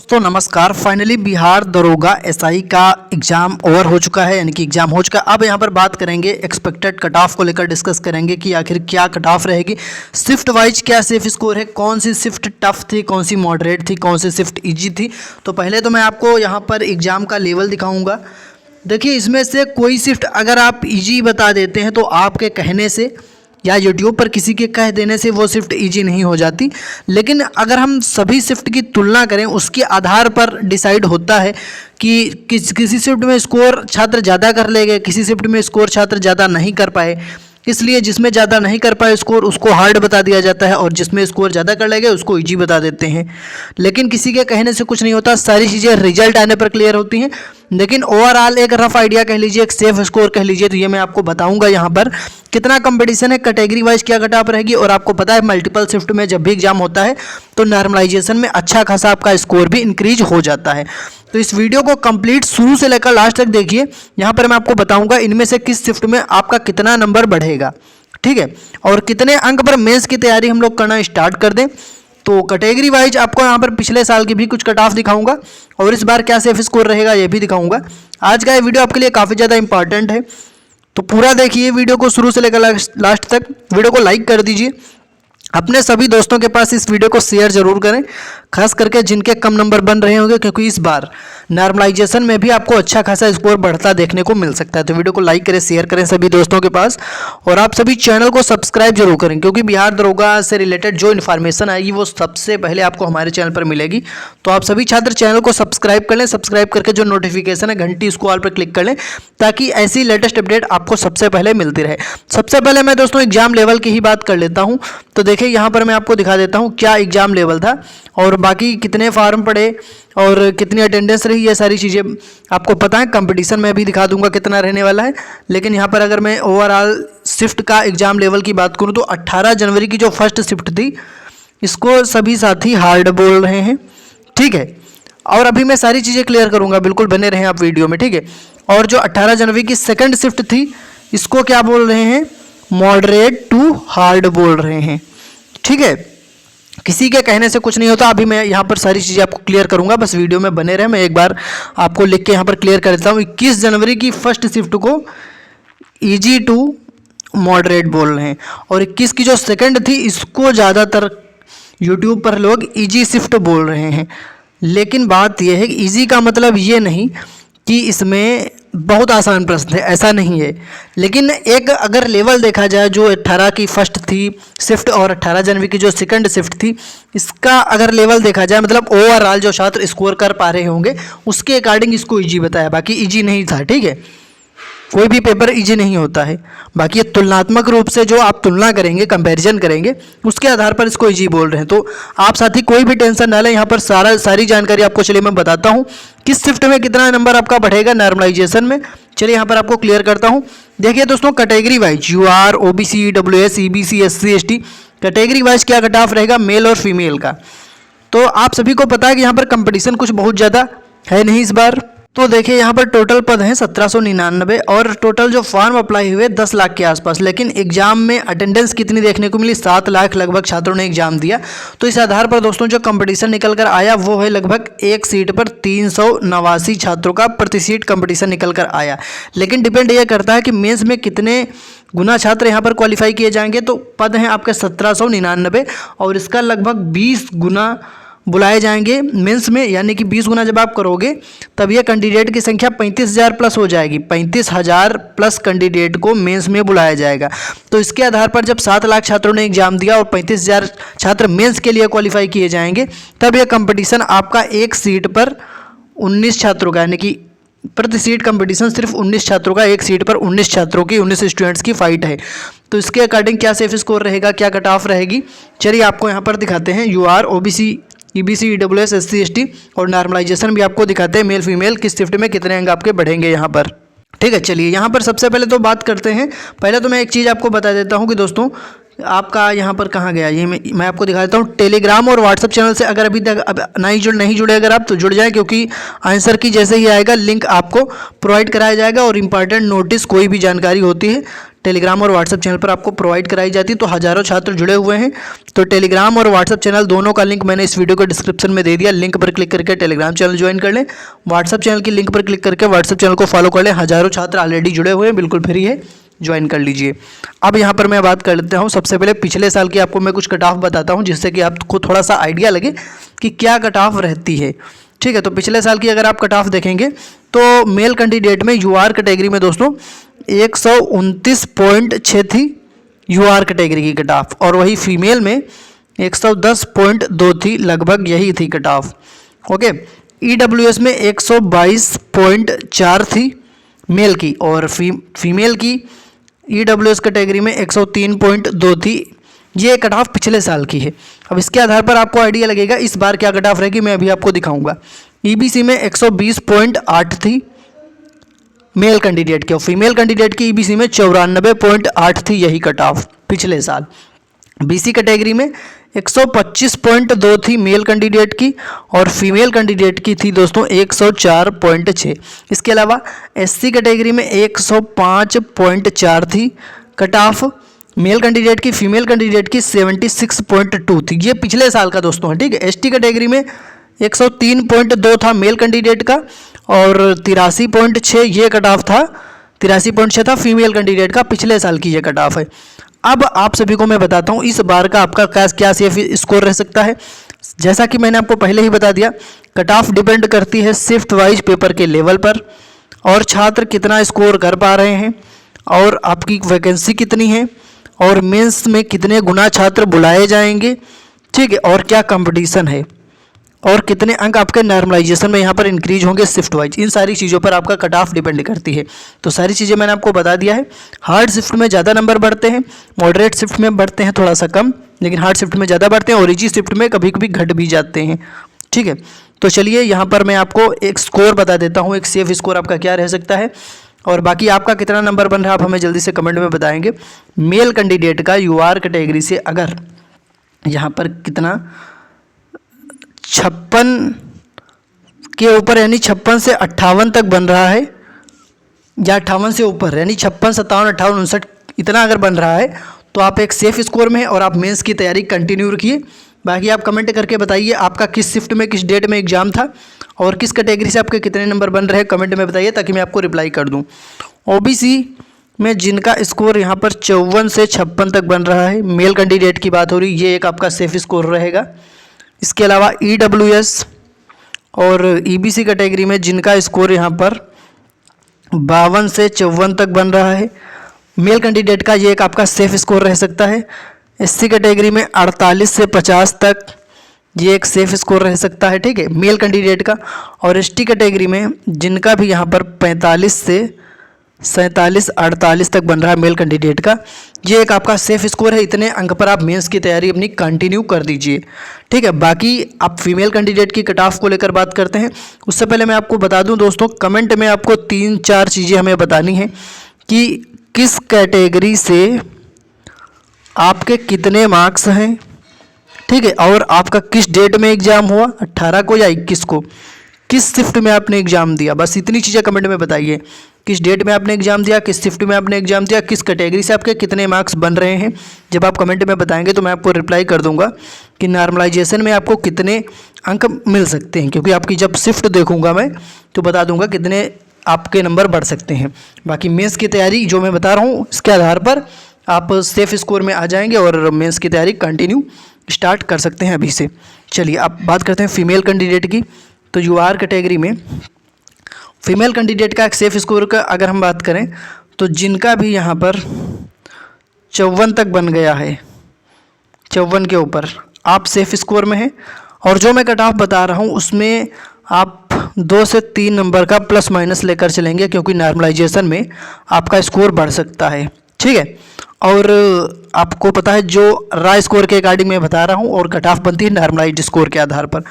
दोस्तों नमस्कार। फाइनली बिहार दरोगा एसआई का एग्ज़ाम ओवर हो चुका है, यानी कि एग्ज़ाम हो चुका है। अब यहाँ पर बात करेंगे एक्सपेक्टेड कट ऑफ को लेकर, डिस्कस करेंगे कि आखिर क्या कट ऑफ रहेगी, शिफ्ट वाइज क्या सेफ स्कोर है, कौन सी शिफ्ट टफ थी, कौन सी मॉडरेट थी, कौन सी शिफ्ट इजी थी। तो पहले तो मैं आपको यहाँ पर एग्ज़ाम का लेवल दिखाऊँगा। देखिए, इसमें से कोई शिफ्ट अगर आप इजी बता देते हैं तो आपके कहने से या यूट्यूब पर किसी के कह देने से वो शिफ्ट इजी नहीं हो जाती, लेकिन अगर हम सभी शिफ्ट की तुलना करें उसके आधार पर डिसाइड होता है कि किसी शिफ्ट में स्कोर छात्र ज़्यादा कर ले गए, किसी शिफ्ट में स्कोर छात्र ज़्यादा नहीं कर पाए। इसलिए जिसमें ज़्यादा नहीं कर पाए स्कोर उसको हार्ड बता दिया जाता है, और जिसमें स्कोर ज़्यादा कर ले गए उसको इजी बता देते हैं। लेकिन किसी के कहने से कुछ नहीं होता, सारी चीज़ें रिजल्ट आने पर क्लियर होती हैं। लेकिन ओवरऑल एक रफ आइडिया कह लीजिए, एक सेफ स्कोर कह लीजिए, तो ये मैं आपको बताऊंगा यहाँ पर कितना कंपटीशन है, कैटेगरी वाइज क्या कट ऑफ रहेगी। और आपको पता है मल्टीपल शिफ्ट में जब भी एग्जाम होता है तो नॉर्मलाइजेशन में अच्छा खासा आपका स्कोर भी इंक्रीज हो जाता है। तो इस वीडियो को कंप्लीट शुरू से लेकर लास्ट तक देखिए। यहाँ पर मैं आपको बताऊंगा इनमें से किस शिफ्ट में आपका कितना नंबर बढ़ेगा, ठीक है, और कितने अंक पर मेंस की तैयारी हम लोग करना स्टार्ट कर दें। तो कैटेगरी वाइज आपको यहाँ पर पिछले साल की भी कुछ कट ऑफ दिखाऊंगा, और इस बार क्या सेफ स्कोर रहेगा ये भी दिखाऊंगा। आज का ये वीडियो आपके लिए काफ़ी ज़्यादा इंपॉर्टेंट है, तो पूरा देखिए वीडियो को शुरू से लेकर लास्ट तक। वीडियो को लाइक कर दीजिए, अपने सभी दोस्तों के पास इस वीडियो को शेयर जरूर करें, खास करके जिनके कम नंबर बन रहे होंगे, क्योंकि इस बार नॉर्मलाइजेशन में भी आपको अच्छा खासा स्कोर बढ़ता देखने को मिल सकता है। तो वीडियो को लाइक करें, शेयर करें सभी दोस्तों के पास, और आप सभी चैनल को सब्सक्राइब जरूर करें, क्योंकि बिहार दरोगा से रिलेटेड जो इन्फॉर्मेशन आएगी वो सबसे पहले आपको हमारे चैनल पर मिलेगी। तो आप सभी छात्र चैनल को सब्सक्राइब कर लें, सब्सक्राइब करके जो नोटिफिकेशन है घंटी उसको ऑल पर क्लिक कर लें, ताकि ऐसी लेटेस्ट अपडेट आपको सबसे पहले मिलती रहे। सबसे पहले मैं दोस्तों एग्जाम लेवल की ही बात कर लेता हूँ। तो देखिए यहाँ पर मैं आपको दिखा देता हूँ क्या एग्जाम लेवल था, और बाकी कितने फॉर्म पड़े और कितनी अटेंडेंस रही, ये सारी चीज़ें आपको पता है। कंपटीशन में भी दिखा दूंगा कितना रहने वाला है। लेकिन यहाँ पर अगर मैं ओवरऑल शिफ्ट का एग्ज़ाम लेवल की बात करूँ तो 18 जनवरी की जो फर्स्ट शिफ्ट थी इसको सभी साथी हार्ड बोल रहे हैं, ठीक है। और अभी मैं सारी चीज़ें क्लियर करूँगा, बिल्कुल बने रहें आप वीडियो में, ठीक है। और जो 18 जनवरी की सेकेंड शिफ्ट थी इसको क्या बोल रहे हैं, मॉडरेट टू हार्ड बोल रहे हैं, ठीक है। किसी के कहने से कुछ नहीं होता। अभी मैं यहाँ पर सारी चीज़ें आपको क्लियर करूँगा, बस वीडियो में बने रहे। मैं एक बार आपको लिख के यहाँ पर क्लियर कर देता हूँ। 21 जनवरी की फर्स्ट शिफ्ट को इजी टू मॉडरेट बोल रहे हैं, और 21 की जो सेकंड थी इसको ज़्यादातर यूट्यूब पर लोग इजी शिफ्ट बोल रहे हैं। लेकिन बात यह है कि इजी का मतलब ये नहीं कि इसमें बहुत आसान प्रश्न है, ऐसा नहीं है। लेकिन एक अगर लेवल देखा जाए, जो 18 की फर्स्ट थी शिफ्ट और 18 जनवरी की जो सेकंड शिफ्ट थी, इसका अगर लेवल देखा जाए, मतलब ओवरऑल जो छात्र स्कोर कर पा रहे होंगे उसके अकॉर्डिंग इसको इजी बताया, बाकी इजी नहीं था, ठीक है। कोई भी पेपर इजी नहीं होता है, बाकी ये तुलनात्मक रूप से जो आप तुलना करेंगे, कंपैरिजन करेंगे, उसके आधार पर इसको इजी बोल रहे हैं। तो आप साथी कोई भी टेंशन ना लें, यहाँ पर सारी जानकारी आपको चलिए मैं बताता हूँ किस शिफ्ट में कितना नंबर आपका बढ़ेगा नॉर्मलाइजेशन में। चलिए यहाँ पर आपको क्लियर करता हूँ। देखिए दोस्तों, category wise UR, OBC, EWS, EBC, SC, ST category wise क्या कट ऑफ रहेगा मेल और फीमेल का। तो आप सभी को पता है कि यहाँ पर कंपटीशन कुछ बहुत ज़्यादा है नहीं इस बार। तो देखिए यहाँ पर टोटल पद हैं 1799, और टोटल जो फॉर्म अप्लाई हुए 10 लाख के आसपास। लेकिन एग्जाम में अटेंडेंस कितनी देखने को मिली, 7 लाख लगभग छात्रों ने एग्जाम दिया। तो इस आधार पर दोस्तों जो कंपटीशन निकल कर आया वो है लगभग एक सीट पर 389 छात्रों का प्रति सीट कंपटीशन निकल कर आया। लेकिन डिपेंड ये करता है कि मेंस में कितने गुना छात्र यहाँ पर क्वालिफाई किए जाएंगे। तो पद हैं आपके 1799, और इसका लगभग 20 गुना बुलाए जाएंगे मेंस में, यानी कि 20 गुना जब आप करोगे तब ये कैंडिडेट की संख्या 35,000 प्लस हो जाएगी। 35,000 प्लस कैंडिडेट को मेंस में बुलाया जाएगा। तो इसके आधार पर जब 7 लाख छात्रों ने एग्जाम दिया और 35,000 छात्र मेंस के लिए क्वालिफाई किए जाएंगे, तब यह कंपटीशन आपका एक सीट पर 19 छात्रों का, यानी कि प्रति सीट कंपटीशन सिर्फ 19 छात्रों का, एक सीट पर 19 छात्रों की, 19 स्टूडेंट्स की फाइट है। तो इसके अकॉर्डिंग क्या सेफ स्कोर रहेगा, क्या कट ऑफ रहेगी, चलिए आपको यहाँ पर दिखाते हैं। UR, OBC, EBC, EWS, SC, ST और नॉर्मलाइजेशन भी आपको दिखाते हैं मेल फीमेल किस शिफ्ट में कितने अंक आपके बढ़ेंगे यहाँ पर, ठीक है। चलिए यहाँ पर सबसे पहले तो बात करते हैं। पहले तो मैं एक चीज़ आपको बता देता हूँ कि दोस्तों आपका यहाँ पर कहाँ गया, ये मैं आपको दिखा देता हूँ। टेलीग्राम और व्हाट्सअप चैनल से अगर अभी तक अब नहीं जुड़े अगर आप, तो जुड़ जाएं, क्योंकि आंसर की जैसे ही आएगा लिंक आपको प्रोवाइड कराया जाएगा, और इंपॉर्टेंट नोटिस कोई भी जानकारी होती है टेलीग्राम और व्हाट्सएप चैनल पर आपको प्रोवाइड कराई जाती है। तो हज़ारों छात्र जुड़े हुए हैं। तो टेलीग्राम और व्हाट्सएप चैनल दोनों का लिंक मैंने इस वीडियो के डिस्क्रिप्शन में दे दिया। लिंक पर क्लिक करके टेलीग्राम चैनल ज्वाइन कर लें, व्हाट्सएप चैनल की लिंक पर क्लिक करके व्हाट्सएप चैनल को फॉलो कर लें। हज़ारों छात्र ऑलरेडी जुड़े हुए हैं, बिल्कुल फ्री है, ज्वाइन कर लीजिए। अब यहाँ पर मैं बात कर लेता हूँ। सबसे पहले पिछले साल की आपको मैं कुछ कट ऑफ बताता हूँ, जिससे कि आपको थोड़ा सा आइडिया लगे कि क्या कट ऑफ रहती है। ठीक है, तो पिछले साल की अगर आप कट ऑफ देखेंगे तो मेल कैंडिडेट में यूआर कैटेगरी में दोस्तों 129.6 थी यूआर कैटेगरी की कट ऑफ, और वही फीमेल में 110.2 थी, लगभग यही थी कट ऑफ। ओके, ईडब्ल्यूएस में 122.4 थी मेल की, और फीमेल की ईडब्ल्यूएस कैटेगरी में 103.2 थी। ये कट ऑफ पिछले साल की है। अब इसके आधार पर आपको आइडिया लगेगा इस बार क्या कट ऑफ रहेगी, मैं अभी आपको दिखाऊंगा। ईबीसी में 120.8 थी मेल कैंडिडेट की, और फीमेल कैंडिडेट की ईबीसी में 94.8 थी, यही कट ऑफ पिछले साल। बीसी कैटेगरी में 125.2 थी मेल कैंडिडेट की, और फीमेल कैंडिडेट की थी दोस्तों 104.6। इसके अलावा एससी कैटेगरी में 105.4 थी कट ऑफ मेल कैंडिडेट की, फीमेल कैंडिडेट की 76.2 थी। ये पिछले साल का दोस्तों है, ठीक है। एसटी कैटेगरी में 103.2 था मेल कैंडिडेट का, और 83.6 ये कट ऑफ था, 83.6 था फीमेल कैंडिडेट का। पिछले साल की ये कट ऑफ है। अब आप सभी को मैं बताता हूँ इस बार का आपका क्या सेफ स्कोर रह सकता है। जैसा कि मैंने आपको पहले ही बता दिया, कट ऑफ डिपेंड करती है शिफ्ट वाइज पेपर के लेवल पर, और छात्र कितना स्कोर कर पा रहे हैं, और आपकी वैकेंसी कितनी है, और मेंस में कितने गुना छात्र बुलाए जाएंगे, ठीक है, और क्या कंपटीशन है, और कितने अंक आपके नॉर्मलाइजेशन में यहाँ पर इंक्रीज होंगे शिफ्ट वाइज। इन सारी चीज़ों पर आपका कट ऑफ डिपेंड करती है। तो सारी चीज़ें मैंने आपको बता दिया है। हार्ड शिफ्ट में ज़्यादा नंबर बढ़ते हैं, मॉडरेट शिफ्ट में बढ़ते हैं थोड़ा सा कम, लेकिन हार्ड शिफ्ट में ज़्यादा बढ़ते हैं, और इजी शिफ्ट में कभी कभी घट भी जाते हैं। ठीक है, तो चलिए यहाँ पर मैं आपको एक स्कोर बता देता हूँ, एक सेफ स्कोर आपका क्या रह सकता है, और बाकी आपका कितना नंबर बन रहा है आप हमें जल्दी से कमेंट में बताएंगे। मेल कैंडिडेट का यूआर कैटेगरी से अगर यहाँ पर कितना 56 के ऊपर, यानी 56 से 58 तक बन रहा है, या 58 से ऊपर, यानी 56, 57, 58, 59 इतना अगर बन रहा है तो आप एक सेफ स्कोर में हैं, और आप मेंस की तैयारी कंटिन्यू रखिए। बाकी आप कमेंट करके बताइए आपका किस शिफ्ट में किस डेट में एग्जाम था, और किस कैटेगरी से आपके कितने नंबर बन रहे हैं, कमेंट में बताइए ताकि मैं आपको रिप्लाई कर दूं। ओबीसी में जिनका स्कोर यहाँ पर 54 से 56 तक बन रहा है, मेल कैंडिडेट की बात हो रही, ये एक आपका सेफ स्कोर रहेगा। इसके अलावा ईडब्ल्यूएस और ईबीसी कैटेगरी में जिनका स्कोर यहाँ पर 52 से 54 तक बन रहा है, मेल कैंडिडेट का ये एक आपका सेफ स्कोर रह सकता है। एससी कैटेगरी में 48 से 50 तक ये एक सेफ स्कोर रह सकता है, ठीक है, मेल कैंडिडेट का। और एसटी कैटेगरी में जिनका भी यहाँ पर 45 से 47, 48 तक बन रहा है मेल कैंडिडेट का, ये एक आपका सेफ स्कोर है। इतने अंक पर आप मेंस की तैयारी अपनी कंटिन्यू कर दीजिए, ठीक है। बाकी आप फीमेल कैंडिडेट की कट ऑफ को लेकर बात करते हैं। उससे पहले मैं आपको बता दूं दोस्तों, कमेंट में आपको 3-4 चीज़ें हमें बतानी है कि किस कैटेगरी से आपके कितने मार्क्स हैं, ठीक है, और आपका किस डेट में एग्ज़ाम हुआ, 18 को या 21 को, किस शिफ्ट में आपने एग्ज़ाम दिया। बस इतनी चीज़ें कमेंट में बताइए, किस डेट में आपने एग्ज़ाम दिया, किस शिफ्ट में आपने एग्ज़ाम दिया, किस कैटेगरी से आपके कितने मार्क्स बन रहे हैं। जब आप कमेंट में बताएंगे तो मैं आपको रिप्लाई कर दूंगा कि नॉर्मलाइजेशन में आपको कितने अंक मिल सकते हैं, क्योंकि आपकी जब शिफ्ट देखूंगा मैं तो बता दूंगा कितने आपके नंबर बढ़ सकते हैं। बाकी मेंस की तैयारी जो मैं बता रहा हूँ इसके आधार पर आप सेफ स्कोर में आ जाएंगे, और मेंस की तैयारी कंटिन्यू स्टार्ट कर सकते हैं अभी से। चलिए आप बात करते हैं फीमेल कैंडिडेट की। तो यूआर कैटेगरी में फीमेल कैंडिडेट का एक सेफ स्कोर का अगर हम बात करें तो जिनका भी यहाँ पर 54 तक बन गया है, 54 के ऊपर आप सेफ स्कोर में हैं। और जो मैं कट ऑफ बता रहा हूँ उसमें आप 2 से 3 नंबर का प्लस माइनस लेकर चलेंगे, क्योंकि नॉर्मलाइजेशन में आपका स्कोर बढ़ सकता है, ठीक है। और आपको पता है जो रॉ स्कोर के अकॉर्डिंग मैं बता रहा हूँ, और कट ऑफ बनती है नॉर्मलाइज्ड स्कोर के आधार पर।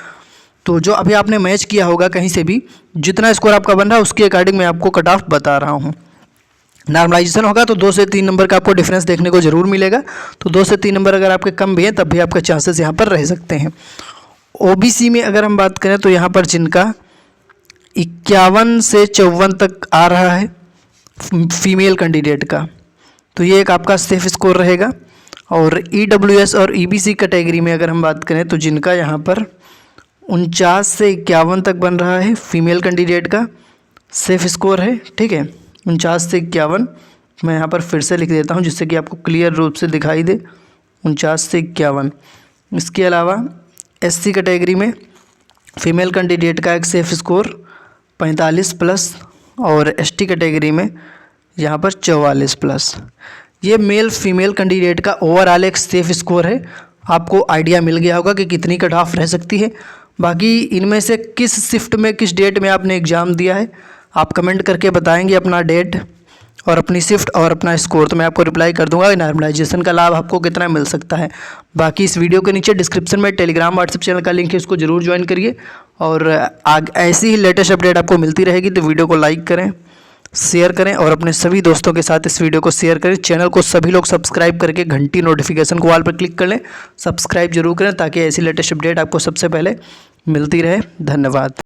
तो जो अभी आपने मैच किया होगा कहीं से भी, जितना स्कोर आपका बन रहा है उसके अकॉर्डिंग मैं आपको कट ऑफ बता रहा हूँ। नॉर्मलाइजेशन होगा तो 2 से 3 नंबर का आपको डिफरेंस देखने को जरूर मिलेगा। तो 2 से 3 नंबर अगर आपके कम भी हैं तब भी आपके चांसेस यहाँ पर रह सकते हैं। ओबीसी में अगर हम बात करें तो यहाँ पर जिनका 51 से 54 तक आ रहा है फीमेल कैंडिडेट का, तो ये एक आपका सेफ स्कोर रहेगा। और EWS और EBC कैटेगरी में अगर हम बात करें तो जिनका यहाँ पर 49 से 51 तक बन रहा है फीमेल कैंडिडेट का सेफ स्कोर है, ठीक है, 49 से 51। मैं यहाँ पर फिर से लिख देता हूँ जिससे कि आपको क्लियर रूप से दिखाई दे, 49 से 51। इसके अलावा SC कैटेगरी में फीमेल कैंडिडेट का एक सेफ स्कोर 45+ और ST कैटेगरी में यहाँ पर 44+। ये मेल फीमेल कैंडिडेट का ओवरऑल एक सेफ स्कोर है। आपको आइडिया मिल गया होगा कि कितनी कट ऑफ रह सकती है। बाकी इनमें से किस शिफ्ट में किस डेट में आपने एग्ज़ाम दिया है आप कमेंट करके बताएंगे अपना डेट और अपनी शिफ्ट और अपना स्कोर, तो मैं आपको रिप्लाई कर दूंगा नॉर्मलाइजेशन का लाभ आपको कितना मिल सकता है। बाकी इस वीडियो के नीचे डिस्क्रिप्शन में टेलीग्राम व्हाट्सएप चैनल का लिंक है, उसको जरूर ज्वाइन करिए। और ऐसी ही लेटेस्ट अपडेट आपको मिलती रहेगी, तो वीडियो को लाइक करें, शेयर करें और अपने सभी दोस्तों के साथ इस वीडियो को शेयर करें। चैनल को सभी लोग सब्सक्राइब करके घंटी नोटिफिकेशन को ऑल पर क्लिक कर लें, सब्सक्राइब जरूर करें ताकि ऐसी लेटेस्ट अपडेट आपको सबसे पहले मिलती रहे। धन्यवाद।